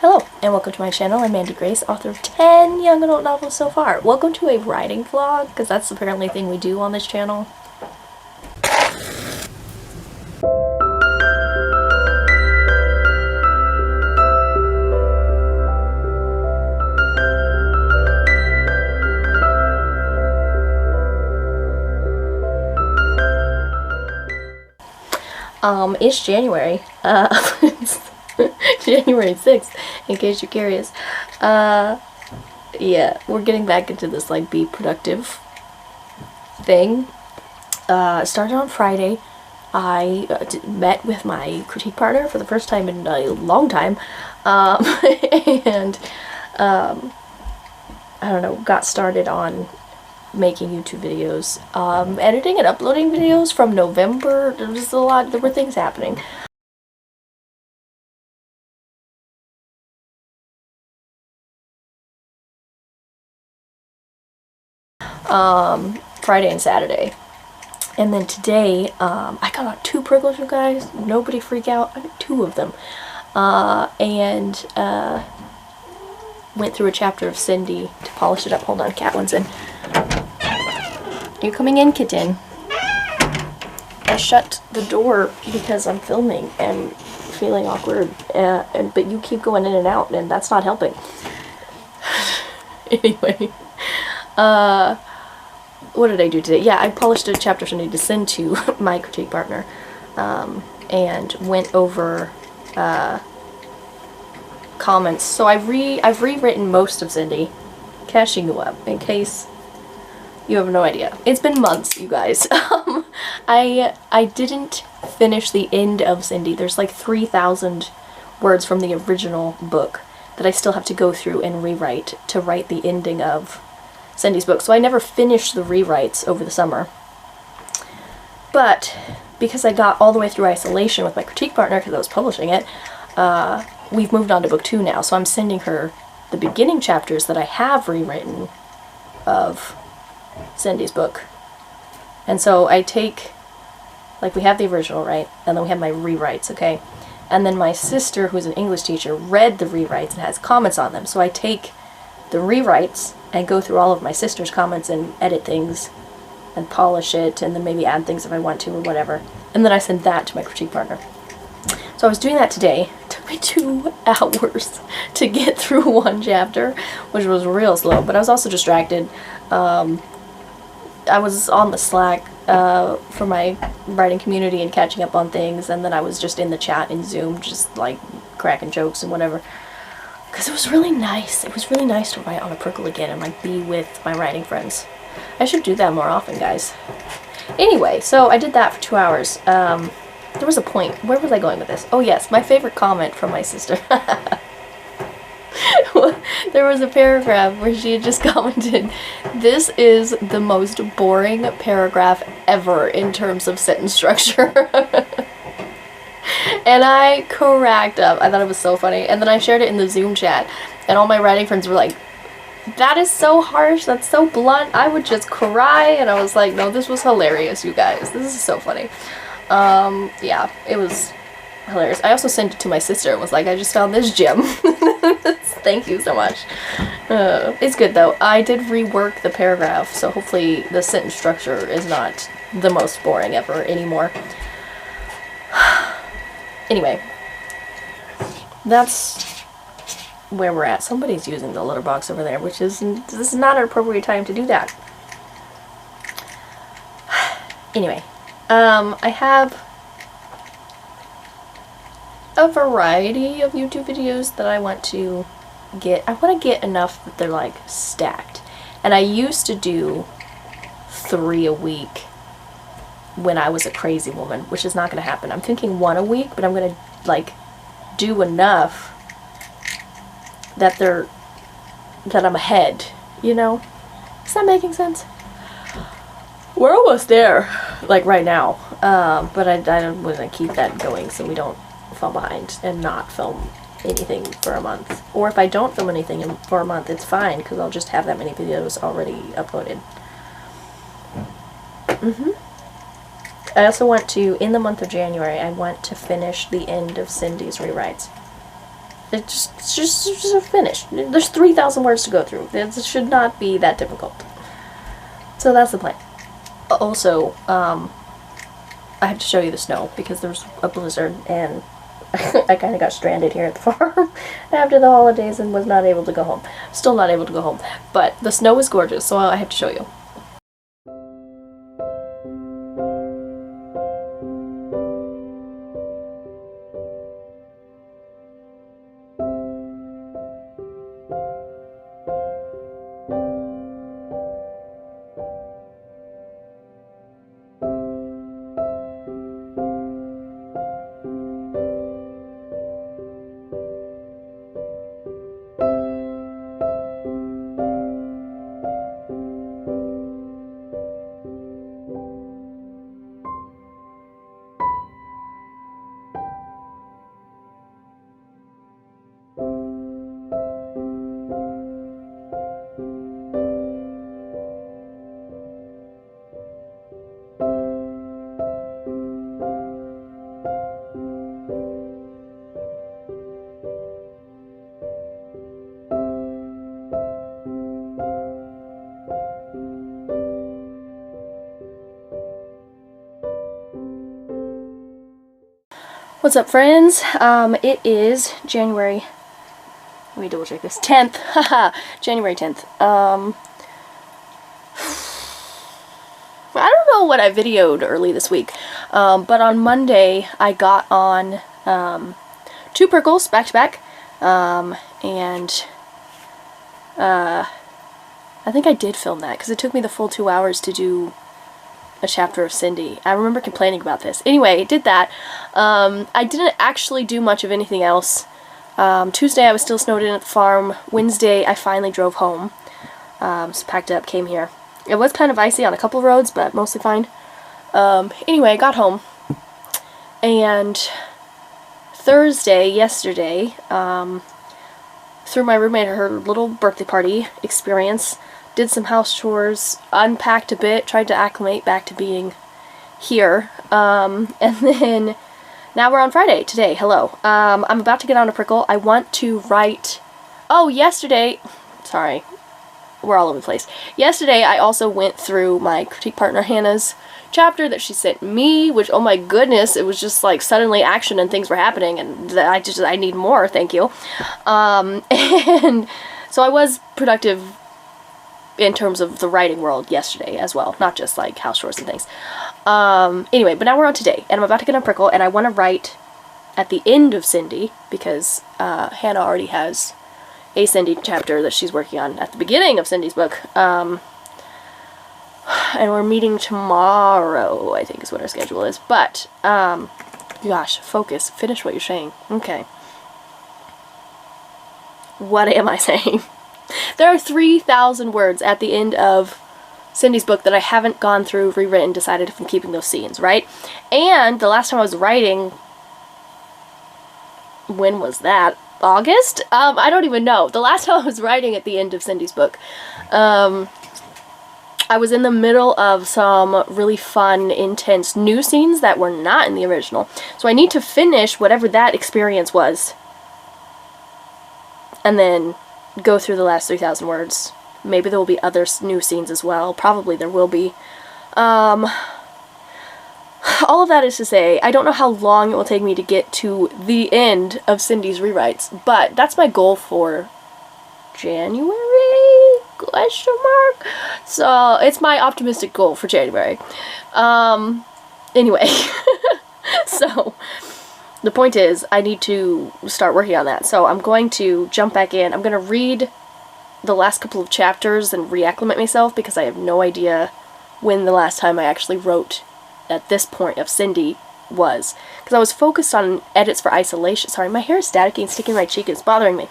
Hello, and welcome to my channel. I'm Mandi Grace, author of 10 young adult novels so far. Welcome to a writing vlog, because that's apparently a thing we do on this channel. It's January. It's January 6th, in case you're curious. Yeah, we're getting back into this, like, be productive thing. Started on Friday. I met with my critique partner for the first time in a long time, and, I don't know, got started on making YouTube videos, editing and uploading videos from November. There were things happening. Friday and Saturday. And then today, I got 2 Pringles, you guys. Nobody freak out. I got 2 of them. And went through a chapter of Cindy to polish it up. Hold on, cat one's in. You're coming in, kitten. I shut the door because I'm filming and feeling awkward, but you keep going in and out, and that's not helping. Anyway, what did I do today? Yeah, I polished a chapter I need to send to my critique partner, and went over comments. So I've rewritten most of Cindy, catching you up in case you have no idea. It's been months, you guys. I didn't finish the end of Cindy. There's like 3,000 words from the original book that I still have to go through and rewrite to write the ending of Cindy's book. So I never finished the rewrites over the summer. But because I got all the way through Isolation with my critique partner because I was publishing it, we've moved on to book 2 now. So I'm sending her the beginning chapters that I have rewritten of Cindy's book. And so I take, like, we have the original, right? And then we have my rewrites, okay? And then my sister, who's an English teacher, read the rewrites and has comments on them. So I take the rewrites and go through all of my sister's comments and edit things and polish it and then maybe add things if I want to or whatever. And then I send that to my critique partner. So I was doing that today. It took me 2 hours to get through 1 chapter, which was real slow, but I was also distracted. I was on the Slack for my writing community and catching up on things, and then I was just in the chat in Zoom, just like cracking jokes and whatever. Because it was really nice. It was really nice to write on a Prickle again and like be with my writing friends. I should do that more often, guys. Anyway, so I did that for 2 hours. There was a point. Where was I going with this? Oh yes, my favorite comment from my sister. There was a paragraph where she had just commented, "This is the most boring paragraph ever in terms of sentence structure." And I cracked up. I thought it was so funny. And then I shared it in the Zoom chat, and all my writing friends were like, "That is so harsh, that's so blunt, I would just cry." And I was like, no, this was hilarious, you guys. This is so funny. Yeah, it was hilarious. I also sent it to my sister and was like, "I just found this gem." Thank you so much. It's good though. I did rework the paragraph, so hopefully the sentence structure is not the most boring ever anymore. Anyway, that's where we're at. Somebody's using the litter box over there, which is, this is not an appropriate time to do that. Anyway, I have a variety of YouTube videos that I want to get. I want to get enough that they're like stacked. And I used to do 3 a week when I was a crazy woman, which is not going to happen. I'm thinking 1 a week, but I'm going to like do enough that I'm ahead, you know? Is that making sense? We're almost there, like right now. But I want to keep that going so we don't fall behind and not film anything for a month. Or if I don't film anything for a month, it's fine, because I'll just have that many videos already uploaded. I also want to, in the month of January, I want to finish the end of Cindy's rewrites. It's just finished. There's 3,000 words to go through. It should not be that difficult. So that's the plan. Also, I have to show you the snow because there's a blizzard and I kind of got stranded here at the farm after the holidays and was not able to go home. Still not able to go home. But the snow is gorgeous, so I have to show you. What's up, friends? It is January, let me double check this, 10th, haha, January 10th. I don't know what I videoed early this week, but on Monday I got on 2 Prickles back to back, and I think I did film that, because it took me the full 2 hours to do a chapter of Cindy. I remember complaining about this. Anyway, did that. I didn't actually do much of anything else. Tuesday I was still snowed in at the farm. Wednesday I finally drove home. So packed up, came here. It was kind of icy on a couple of roads, but mostly fine. Anyway, I got home. And Thursday, yesterday, through my roommate her little birthday party experience, did some house chores, unpacked a bit, tried to acclimate back to being here, and then now we're on Friday, today, hello. I'm about to get on a Prickle. I want to write, yesterday, sorry, we're all over the place. Yesterday I also went through my critique partner Hannah's chapter that she sent me, which, oh my goodness, it was just like suddenly action and things were happening, and I need more, thank you. And so I was productive in terms of the writing world yesterday as well, not just like house chores and things. Anyway, but now we're on today, and I'm about to get on Prickle, and I want to write at the end of Cindy, because Hannah already has a Cindy chapter that she's working on at the beginning of Cindy's book. And we're meeting tomorrow, I think is what our schedule is. But, gosh, focus. Finish what you're saying. Okay. What am I saying? There are 3,000 words at the end of Cindy's book that I haven't gone through, rewritten, decided if I'm keeping those scenes, right? And the last time I was writing, when was that? August? I don't even know. The last time I was writing at the end of Cindy's book, I was in the middle of some really fun, intense new scenes that were not in the original. So I need to finish whatever that experience was, and then go through the last 3,000 words. Maybe there will be other new scenes as well. Probably there will be. All of that is to say, I don't know how long it will take me to get to the end of Cindy's rewrites, but that's my goal for January? Question mark? So, it's my optimistic goal for January. Anyway. So, the point is, I need to start working on that. So, I'm going to jump back in. I'm going to read the last couple of chapters and reacclimate myself, because I have no idea when the last time I actually wrote at this point of Cindy was. Because I was focused on edits for isolation. Sorry, my hair is staticky and sticking to my cheek. It's bothering me.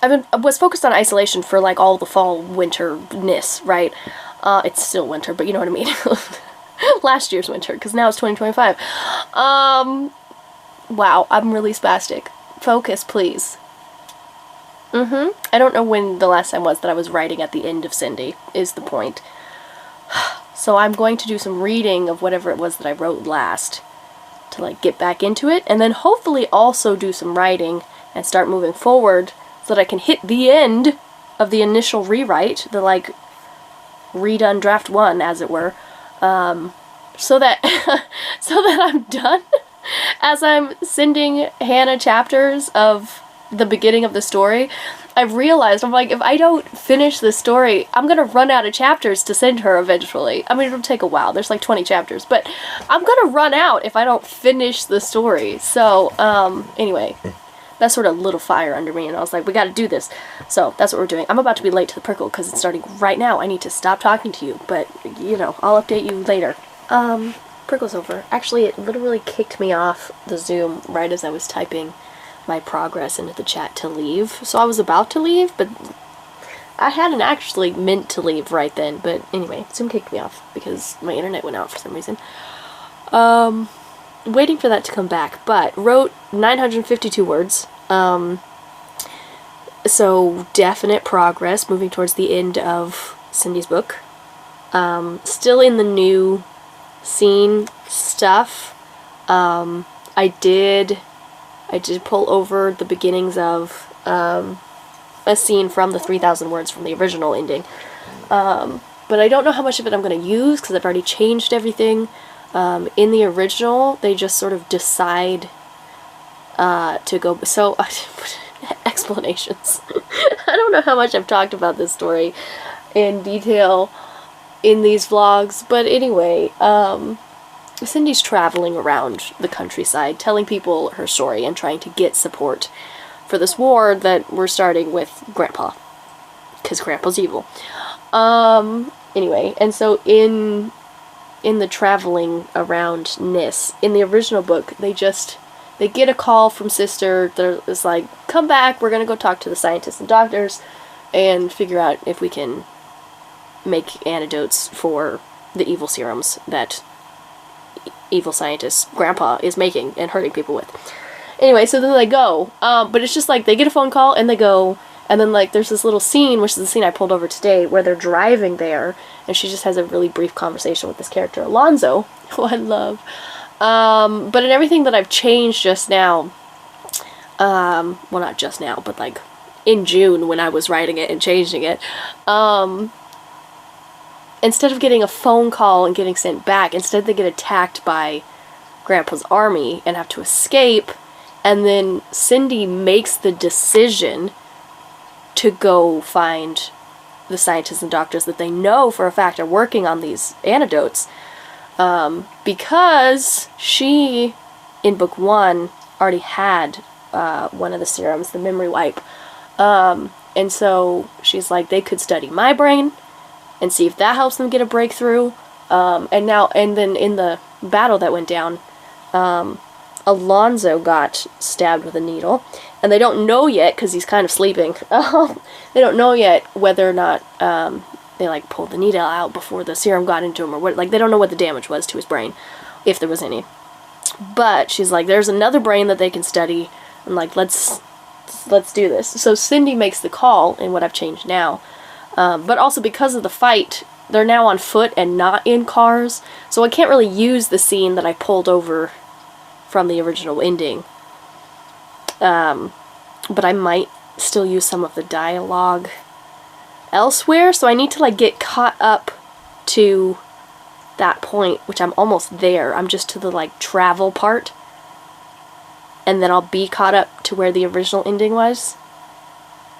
I was focused on isolation for like all the fall winter-ness, right? It's still winter, but you know what I mean. Last year's winter, because now it's 2025. Wow, I'm really spastic. Focus, please. I don't know when the last time was that I was writing at the end of Cindy, is the point. So I'm going to do some reading of whatever it was that I wrote last. to like get back into it, and then hopefully also do some writing and start moving forward so that I can hit the end of the initial rewrite, the like redone draft 1, as it were, so that so that I'm done as I'm sending Hannah chapters of the beginning of the story. I've realized, I'm like, if I don't finish this story, I'm gonna run out of chapters to send her eventually. I mean, it'll take a while. There's like 20 chapters, but I'm gonna run out if I don't finish the story. So, anyway, that sort of lit a fire under me, and I was like, we gotta do this. So, that's what we're doing. I'm about to be late to the prickle because it's starting right now. I need to stop talking to you, but, you know, I'll update you later. Prickle's over. Actually, it literally kicked me off the Zoom right as I was typing my progress into the chat to leave. So I was about to leave, but I hadn't actually meant to leave right then. But anyway, Zoom kicked me off because my internet went out for some reason. Waiting for that to come back, but wrote 952 words. So definite progress, moving towards the end of Cindy's book. Still in the new scene stuff. I did pull over the beginnings of a scene from the 3,000 words from the original ending. But I don't know how much of it I'm going to use because I've already changed everything. In the original, they just sort of decide to go... So, explanations. I don't know how much I've talked about this story in detail in these vlogs, but anyway, Cindy's traveling around the countryside, telling people her story and trying to get support for this war that we're starting with Grandpa, because Grandpa's evil. Anyway, and so in the traveling around Nis, in the original book, they get a call from Sister. It's like, come back, we're gonna go talk to the scientists and doctors and figure out if we can make antidotes for the evil serums that evil scientist Grandpa is making and hurting people with. Anyway, so then they go, but it's just like they get a phone call and they go, and then like there's this little scene, which is the scene I pulled over today, where they're driving there, and she just has a really brief conversation with this character, Alonzo, who I love. But in everything that I've changed just now, well, not just now, but like in June when I was writing it and changing it, instead of getting a phone call and getting sent back, instead they get attacked by Grandpa's army and have to escape, and then Cindy makes the decision to go find the scientists and doctors that they know for a fact are working on these antidotes, because she, in book 1, already had one of the serums, the memory wipe, and so she's like, they could study my brain and see if that helps them get a breakthrough. And then in the battle that went down, Alonzo got stabbed with a needle, and they don't know yet, because he's kind of sleeping, they don't know yet whether or not they like pulled the needle out before the serum got into him, or what. Like, they don't know what the damage was to his brain, if there was any. But she's like, there's another brain that they can study, and like, let's do this. So Cindy makes the call in what I've changed now. But also because of the fight, they're now on foot and not in cars, so I can't really use the scene that I pulled over from the original ending. But I might still use some of the dialogue elsewhere, so I need to like get caught up to that point, which I'm almost there. I'm just to the like travel part, and then I'll be caught up to where the original ending was.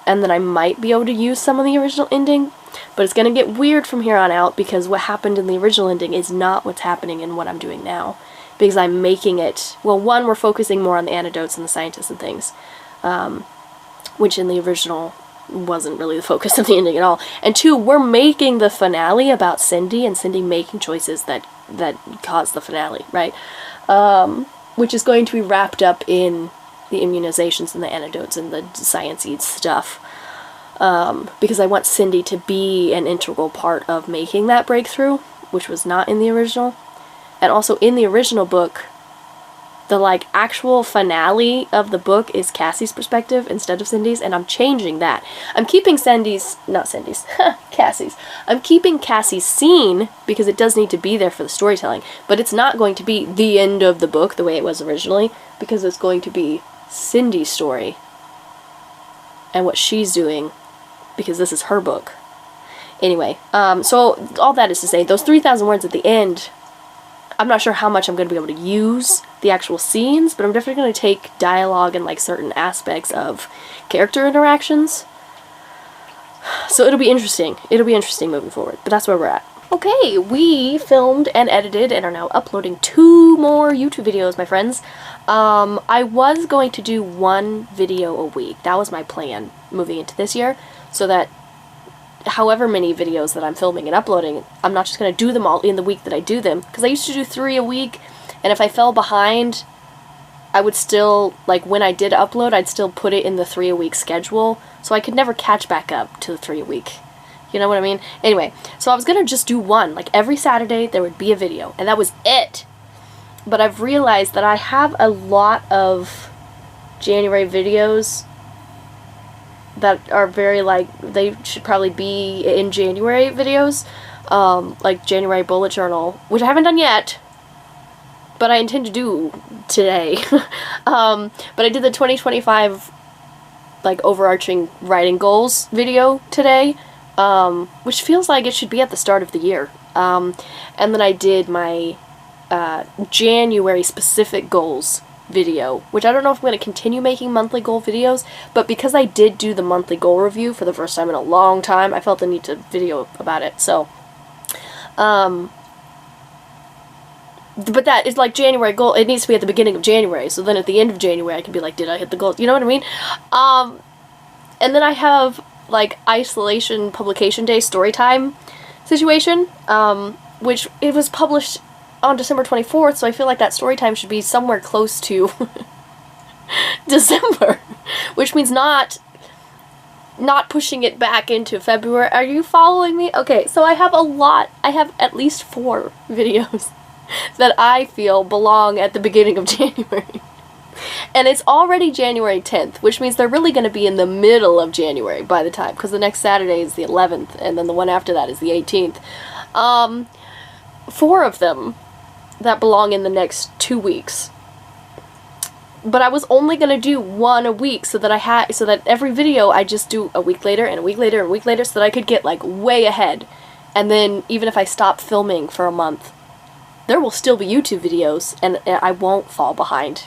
And then I might be able to use some of the original ending, but it's going to get weird from here on out, because what happened in the original ending is not what's happening in what I'm doing now, because I'm making it, well, one, we're focusing more on the antidotes and the scientists and things, which in the original wasn't really the focus of the ending at all, and two, we're making the finale about Cindy, and Cindy making choices that cause the finale, right, which is going to be wrapped up in the immunizations and the antidotes and the science-y stuff, because I want Cindy to be an integral part of making that breakthrough, which was not in the original. And also in the original book, the, like, actual finale of the book is Cassie's perspective instead of Cindy's, and I'm changing that. I'm keeping Cassie's. I'm keeping Cassie's scene, because it does need to be there for the storytelling, but it's not going to be the end of the book the way it was originally, because it's going to be Cindy's story, and what she's doing, because this is her book. Anyway, so all that is to say, those 3,000 words at the end, I'm not sure how much I'm going to be able to use the actual scenes, but I'm definitely going to take dialogue and, like, certain aspects of character interactions. So it'll be interesting. It'll be interesting moving forward, but that's where we're at. Okay, we filmed and edited and are now uploading 2 more YouTube videos, my friends. I was going to do 1 video a week. That was my plan moving into this year, so that however many videos that I'm filming and uploading, I'm not just going to do them all in the week that I do them, because I used to do 3 a week, and if I fell behind, I would still, like, when I did upload, I'd still put it in the 3 a week schedule, so I could never catch back up to the 3 a week. You know what I mean? Anyway, so I was going to just do 1, like, every Saturday there would be a video, and that was it. But I've realized that I have a lot of January videos that are very, like, they should probably be in January videos, like January bullet journal, which I haven't done yet, but I intend to do today. But I did the 2025, like, overarching writing goals video today, which feels like it should be at the start of the year. And then I did my January specific goals video, which I don't know if I'm going to continue making monthly goal videos, but because I did do the monthly goal review for the first time in a long time, I felt the need to video about it, so, but that is like January goal, it needs to be at the beginning of January, so then at the end of January I can be like, did I hit the goal, you know what I mean? And then I have, like, isolation publication day story time situation, which it was published on December 24th, so I feel like that story time should be somewhere close to December, which means not pushing it back into February. Are you following me? Okay, so I have at least 4 videos that I feel belong at the beginning of January. And it's already January 10th, which means they're really going to be in the middle of January by the time, because the next Saturday is the 11th, and then the one after that is the 18th. 4 of them that belong in the next 2 weeks. But I was only gonna do 1 a week, so that every video I just do a week later and a week later and a week later, so that I could get, like, way ahead. And then even if I stop filming for a month, there will still be YouTube videos, and I won't fall behind.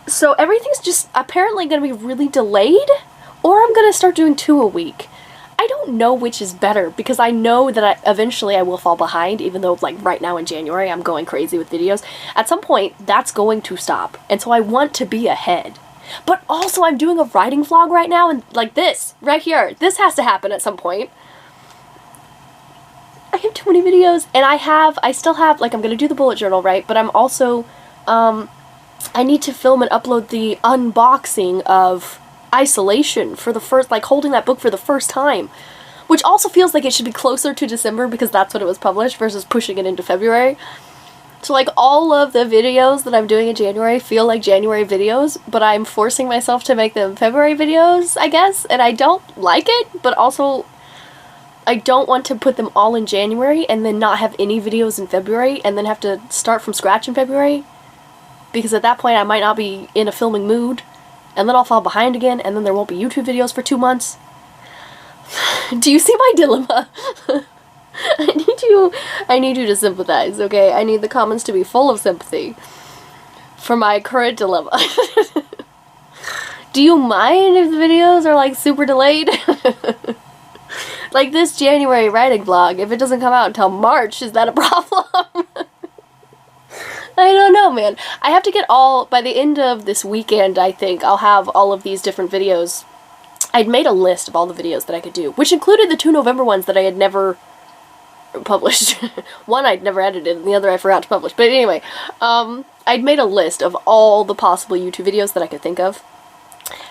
So everything's just apparently gonna be really delayed, or I'm gonna start doing 2 a week. I don't know which is better, because I know that eventually I will fall behind, even though, like, right now in January I'm going crazy with videos. At some point, that's going to stop, and so I want to be ahead. But also, I'm doing a writing vlog right now, and, like, this, right here, this has to happen at some point. I have too many videos, and I still have, like, I'm gonna do the bullet journal, right, but I'm also, I need to film and upload the unboxing of Isolation for the first, like, holding that book for the first time, which also feels like it should be closer to December, because that's when it was published, versus pushing it into February. So, like, all of the videos that I'm doing in January feel like January videos, but I'm forcing myself to make them February videos, I guess, and I don't like it, but also I don't want to put them all in January and then not have any videos in February and then have to start from scratch in February, because at that point I might not be in a filming mood, and then I'll fall behind again, and then there won't be YouTube videos for 2 months. Do you see my dilemma? I need you to sympathize, okay? I need the comments to be full of sympathy for my current dilemma. Do you mind if the videos are, like, super delayed? Like this January writing vlog, if it doesn't come out until March, is that a problem? I don't know, man. I have to get by the end of this weekend, I think, I'll have all of these different videos. I'd made a list of all the videos that I could do, which included the 2 November ones that I had never published. One I'd never edited, and the other I forgot to publish. But anyway, I'd made a list of all the possible YouTube videos that I could think of,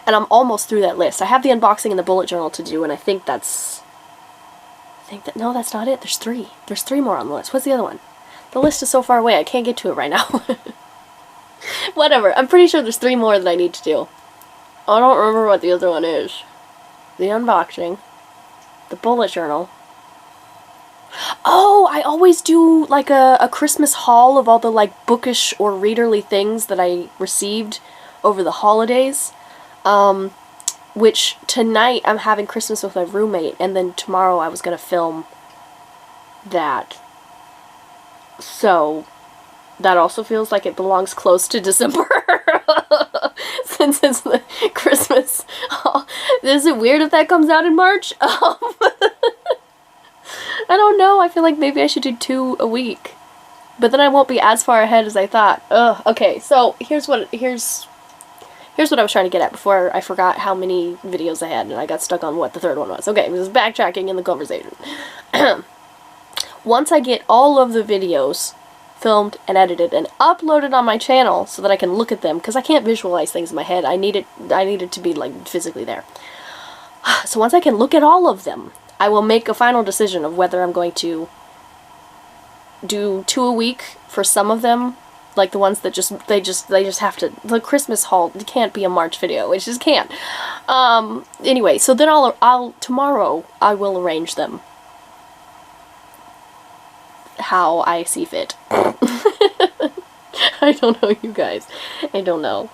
and I'm almost through that list. I have the unboxing and the bullet journal to do, and I think no, that's not it. There's 3. There's 3 more on the list. What's the other one? The list is so far away, I can't get to it right now. Whatever. I'm pretty sure there's 3 more that I need to do. I don't remember what the other one is. The unboxing. The bullet journal. Oh, I always do like a Christmas haul of all the like bookish or readerly things that I received over the holidays. Which tonight I'm having Christmas with my roommate, and then tomorrow I was gonna film that. So that also feels like it belongs close to December. Since it's the Christmas. Is it weird if that comes out in March? I don't know. I feel like maybe I should do 2 a week. But then I won't be as far ahead as I thought. Ugh. Okay, so here's what I was trying to get at before I forgot how many videos I had and I got stuck on what the 3rd one was. Okay, it was backtracking in the conversation. Once I get all of the videos filmed and edited and uploaded on my channel so that I can look at them, because I can't visualize things in my head. I need it to be like physically there. So once I can look at all of them, I will make a final decision of whether I'm going to do 2 a week for some of them, like the ones that they just have to. The Christmas haul, it can't be a March video. It just can't. Anyway, so then tomorrow I will arrange them how I see fit. I don't know, you guys. I don't know.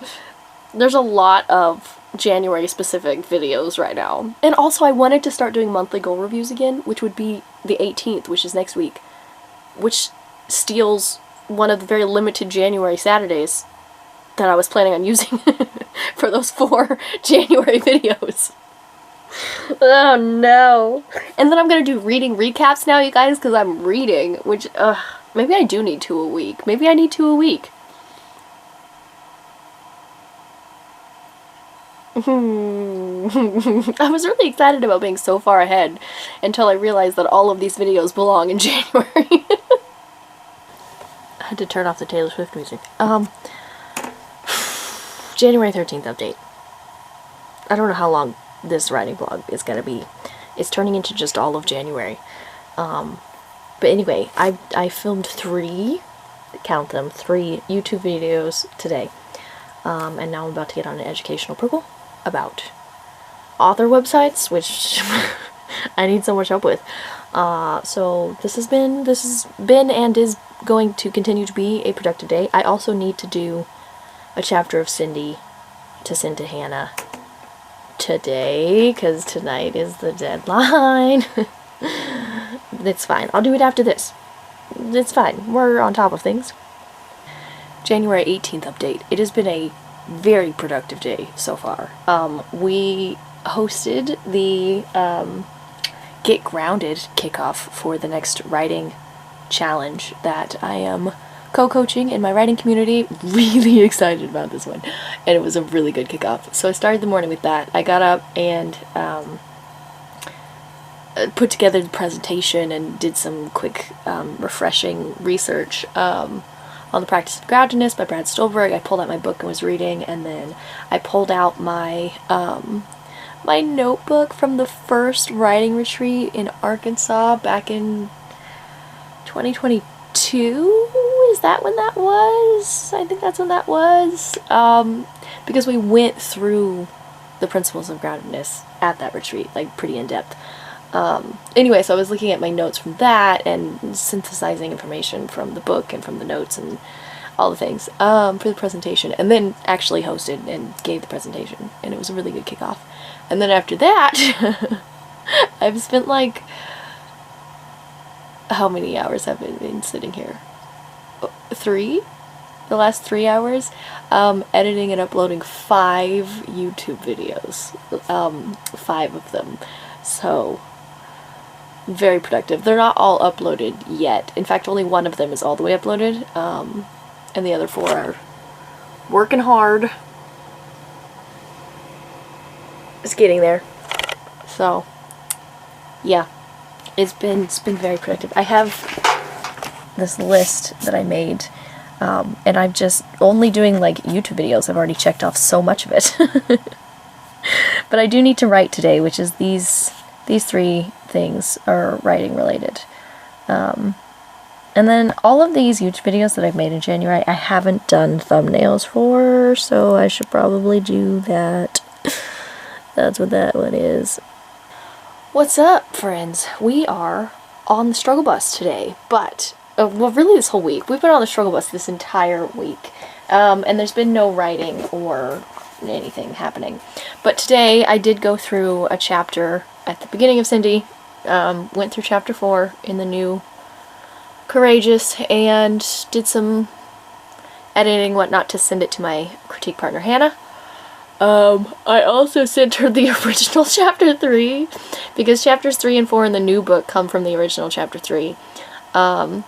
There's a lot of January specific videos right now. And also I wanted to start doing monthly goal reviews again, which would be the 18th, which is next week, which steals one of the very limited January Saturdays that I was planning on using for those 4 January videos. Oh no. And then I'm gonna do reading recaps now, you guys, because I'm reading, which, maybe I do need 2 a week. Maybe I need 2 a week. I was really excited about being so far ahead until I realized that all of these videos belong in January. I had to turn off the Taylor Swift music. January 13th update. I don't know how long this writing blog is gonna be. It's turning into just all of January. But anyway, I filmed 3, count them, 3 YouTube videos today. And now I'm about to get on an educational protocol about author websites, which I need so much help with. So this has been and is going to continue to be a productive day. I also need to do a chapter of Cindy to send to Hannah today, because tonight is the deadline. It's fine. I'll do it after this. It's fine. We're on top of things. January 18th update. It has been a very productive day so far. We hosted the Get Grounded kickoff for the next writing challenge that I am co-coaching in my writing community. Really excited about this one. And it was a really good kickoff. So I started the morning with that. I got up and put together the presentation and did some quick refreshing research on the Practice of Groundedness by Brad Stolberg. I pulled out my book and was reading, and then I pulled out my my notebook from the first writing retreat in Arkansas back in 2022. Is that when that was? I think that's when that was. Because we went through the principles of groundedness at that retreat, like pretty in depth. Anyway, so I was looking at my notes from that and synthesizing information from the book and from the notes and all the things for the presentation, and then actually hosted and gave the presentation, and it was a really good kickoff. And then after that, I've spent like, how many hours have I been sitting here? 3? The last 3 hours, editing and uploading 5 YouTube videos, 5 of them. So very productive. They're not all uploaded yet. In fact, only one of them is all the way uploaded, and the other 4 are working hard. It's getting there. So yeah, it's been very productive. I have this list that I made, and I'm just only doing like YouTube videos. I've already checked off so much of it. But I do need to write today, which is these 3 things are writing related. And And then all of these YouTube videos that I've made in January, I haven't done thumbnails for, so I should probably do that. That's what that one is. What's up, friends? We are on the struggle bus today, but, well, really this whole week. We've been on the struggle bus this entire week, and there's been no writing or anything happening. But today I did go through a chapter at the beginning of Cindy, went through chapter 4 in the new Courageous, and did some editing, whatnot, to send it to my critique partner, Hannah. I also sent her the original chapter 3, because chapters 3 and 4 in the new book come from the original chapter 3. And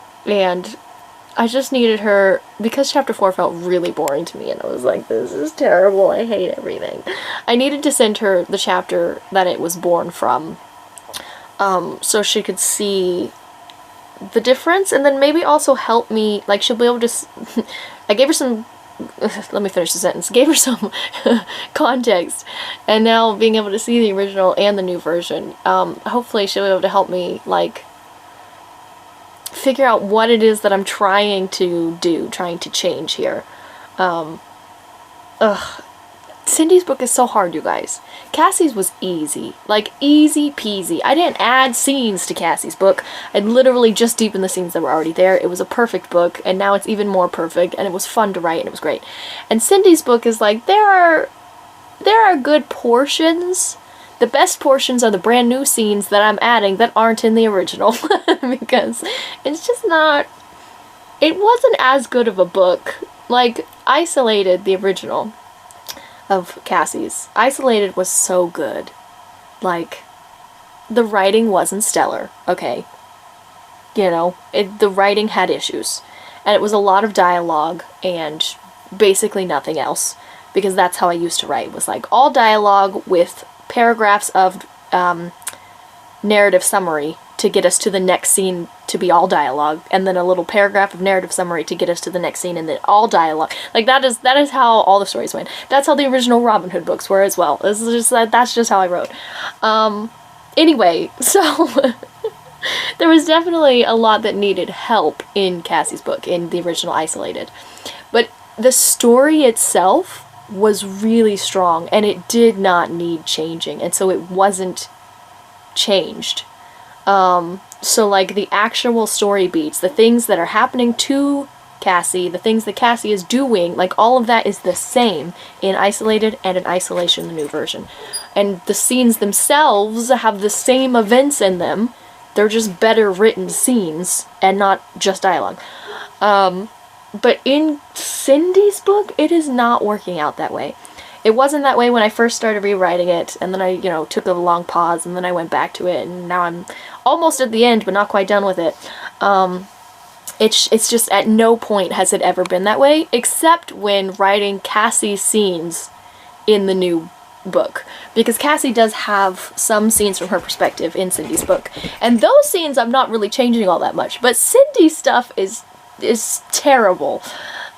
I just needed her, because chapter 4 felt really boring to me, and I was like, this is terrible, I hate everything. I needed to send her the chapter that it was born from, so she could see the difference, and then maybe also help me, like, she'll be able to, I gave her some, let me finish the sentence, gave her some context, and now being able to see the original and the new version, hopefully she'll be able to help me, like, figure out what it is that I'm trying to do, trying to change here. Cindy's book is so hard, you guys. Cassie's was easy. Like, easy peasy. I didn't add scenes to Cassie's book. I literally just deepened the scenes that were already there. It was a perfect book, and now it's even more perfect, and it was fun to write, and it was great. And Cindy's book is like, there are good portions. The best portions are the brand new scenes that I'm adding that aren't in the original. Because it's just not... It wasn't as good of a book. Like, Isolated, the original of Cassie's, Isolated was so good. Like, the writing wasn't stellar, okay? You know, the writing had issues. And it was a lot of dialogue and basically nothing else. Because that's how I used to write, was like all dialogue with paragraphs of narrative summary to get us to the next scene to be all dialogue, and then a little paragraph of narrative summary to get us to the next scene, and then all dialogue. Like, that is how all the stories went. That's how the original Robin Hood books were as well. This is just, that's just how I wrote. Anyway, so there was definitely a lot that needed help in Cassie's book, in the original Isolated. But the story itself was really strong, and it did not need changing, and so it wasn't changed. So, like, the actual story beats, the things that are happening to Cassie, the things that Cassie is doing, like, all of that is the same in Isolated and in Isolation, the new version. And the scenes themselves have the same events in them. They're just better written scenes, and not just dialogue. But in Cindy's book, it is not working out that way. It wasn't that way when I first started rewriting it, and then I, you know, took a long pause, and then I went back to it, and now I'm almost at the end, but not quite done with it. It's just at no point has it ever been that way, except when writing Cassie's scenes in the new book. Because Cassie does have some scenes from her perspective in Cindy's book. And those scenes I'm not really changing all that much, but Cindy's stuff is terrible.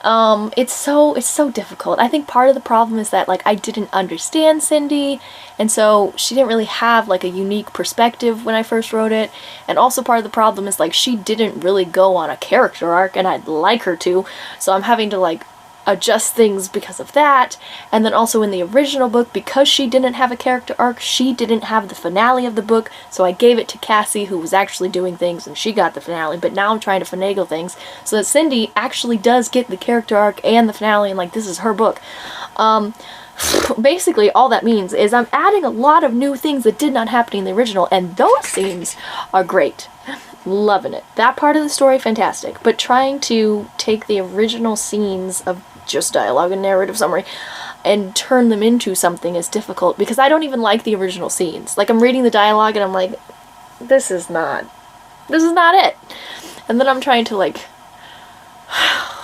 It's so difficult. I think part of the problem is that, like, I didn't understand Cindy, and so she didn't really have, like, a unique perspective when I first wrote it, and also part of the problem is, like, she didn't really go on a character arc, and I'd like her to, so I'm having to, like, adjust things because of that. And then also in the original book, because she didn't have a character arc, she didn't have the finale of the book, so I gave it to Cassie, who was actually doing things, and she got the finale. But now I'm trying to finagle things so that Cindy actually does get the character arc and the finale, and, like, this is her book. Basically all that means is I'm adding a lot of new things that did not happen in the original, and those scenes are great. Loving it. That part of the story, fantastic. But trying to take the original scenes of just dialogue and narrative summary and turn them into something is difficult, because I don't even like the original scenes. Like, I'm reading the dialogue and I'm like, this is not it. And then I'm trying to, like,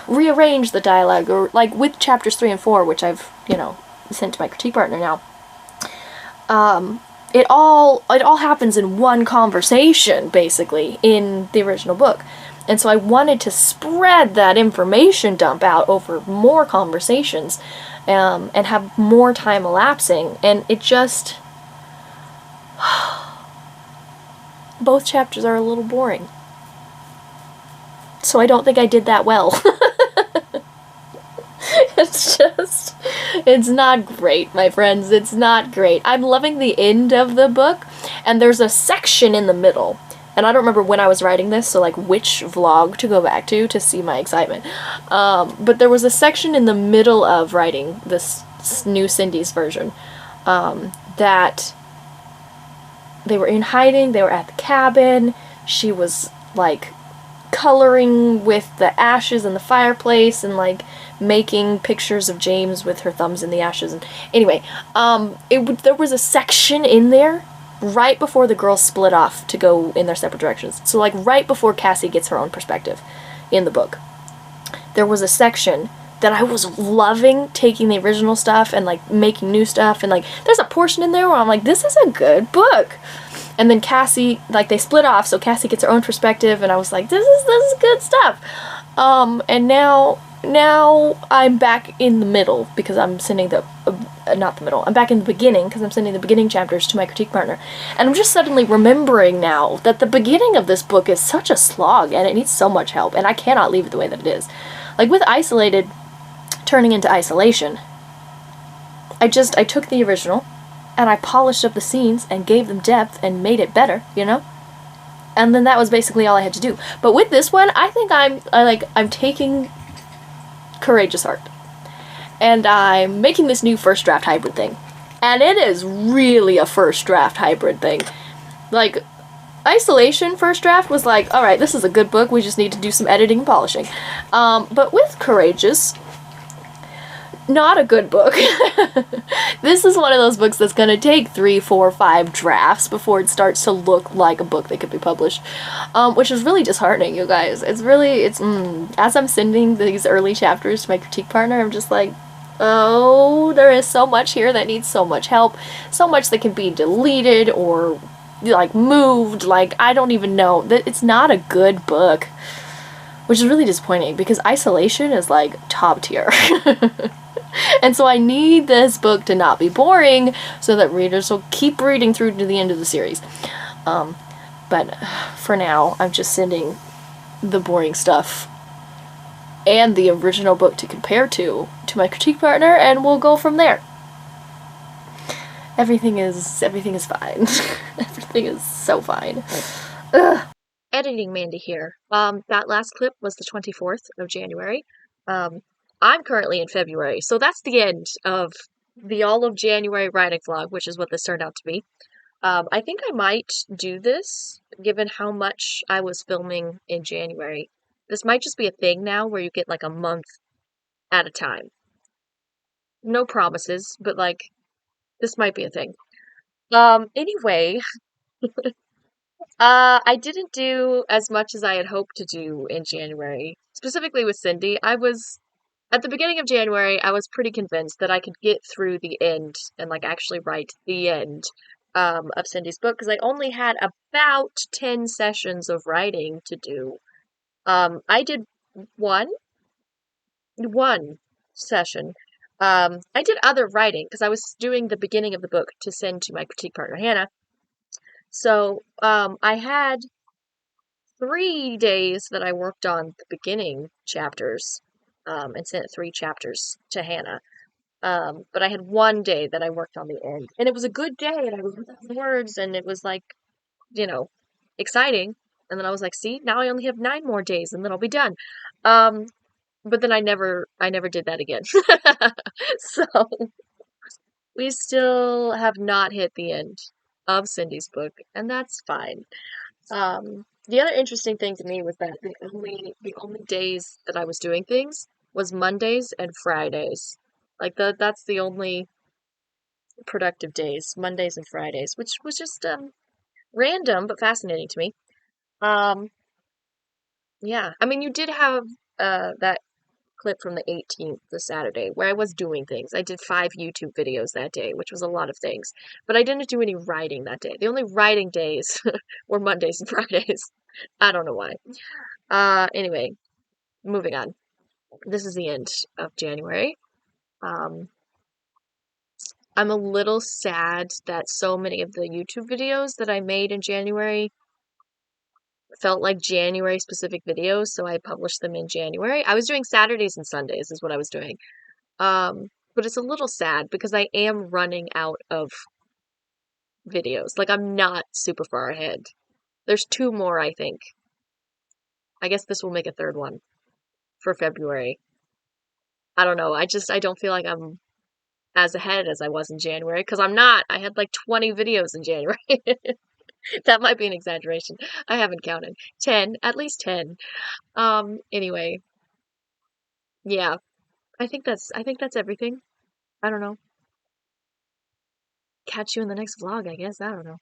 rearrange the dialogue, or, like, with chapters 3 and 4, which I've, you know, sent to my critique partner now. It all happens in one conversation, basically, in the original book. And so I wanted to spread that information dump out over more conversations, and have more time elapsing, and it just... both chapters are a little boring. so I don't think I did that well. It's not great, my friends. It's not great. I'm loving the end of the book, and there's a section in the middle. And I don't remember when I was writing this, so like which vlog to go back to see my excitement. But there was a section in the middle of writing this new Cindy's version that they were in hiding, they were at the cabin, she was like coloring with the ashes in the fireplace and like making pictures of James with her thumbs in the ashes. And anyway, there was a section in there right before the girls split off to go in their separate directions. So like right before Cassie gets her own perspective in the book, there was a section that I was loving, taking the original stuff and like making new stuff, and like there's a portion in there where I'm like, this is a good book. And then Cassie, like they split off, so Cassie gets her own perspective, and I was like, this is good stuff. And now I'm back in the middle because I'm sending I'm back in the beginning because I'm sending the beginning chapters to my critique partner. And I'm just suddenly remembering now that the beginning of this book is such a slog and it needs so much help, and I cannot leave it the way that it is. Like with Isolated turning into Isolation, I took the original and I polished up the scenes and gave them depth and made it better, you know? And then that was basically all I had to do. But with this one, I think I'm taking Courageous Heart, and I'm making this new first draft hybrid thing. And it is really a first draft hybrid thing. Like, Isolation first draft was like, alright, this is a good book, we just need to do some editing and polishing. But with Courageous, not a good book. This is one of those books that's gonna take 3, 4, 5 drafts before it starts to look like a book that could be published. Which is really disheartening, you guys. As I'm sending these early chapters to my critique partner, I'm just like, oh, there is so much here that needs so much help, so much that can be deleted or like moved, like I don't even know. That it's not a good book. Which is really disappointing because Isolation is like top tier. And so I need this book to not be boring so that readers will keep reading through to the end of the series. But for now, I'm just sending the boring stuff and the original book to compare to my critique partner, and we'll go from there. Everything is fine. Everything is so fine. Ugh. Editing Mandi here. That last clip was the 24th of January. I'm currently in February, so that's the end of the all of January writing vlog, which is what this turned out to be. I think I might do this, given how much I was filming in January. This might just be a thing now, where you get like a month at a time. No promises, but like, this might be a thing. Anyway, I didn't do as much as I had hoped to do in January, specifically with Cindy. At the beginning of January, I was pretty convinced that I could get through the end and like actually write the end of Cindy's book, because I only had about 10 sessions of writing to do. I did one session. I did other writing because I was doing the beginning of the book to send to my critique partner, Hannah. So I had 3 days that I worked on the beginning chapters and sent 3 chapters to Hannah. But I had 1 day that I worked on the end. And it was a good day, and I was without words, and it was like, exciting. And then I was like, see, now I only have 9 more days, and then I'll be done. But then I never did that again. So we still have not hit the end of Cindy's book, and that's fine. The other interesting thing to me was that the only days that I was doing things was Mondays and Fridays. Like that's the only productive days, Mondays and Fridays, which was just random but fascinating to me. Yeah, I mean, you did have that clip from the 18th, the Saturday, where I was doing things. I did 5 YouTube videos that day, which was a lot of things, but I didn't do any writing that day. The only writing days were Mondays and Fridays. I don't know why. Anyway, moving on. This is the end of January. I'm a little sad that so many of the YouTube videos that I made in January felt like January specific videos, so I published them in January. I was doing Saturdays and Sundays is what I was doing. But it's a little sad because I am running out of videos. Like I'm not super far ahead. There's two more, I think. I guess this will make a third one for February. I don't know. I don't feel like I'm as ahead as I was in January because I'm not. I had like 20 videos in January. That might be an exaggeration. I haven't counted. 10, at least 10. Anyway, yeah. I think that's everything. I don't know. Catch you in the next vlog, I guess. I don't know.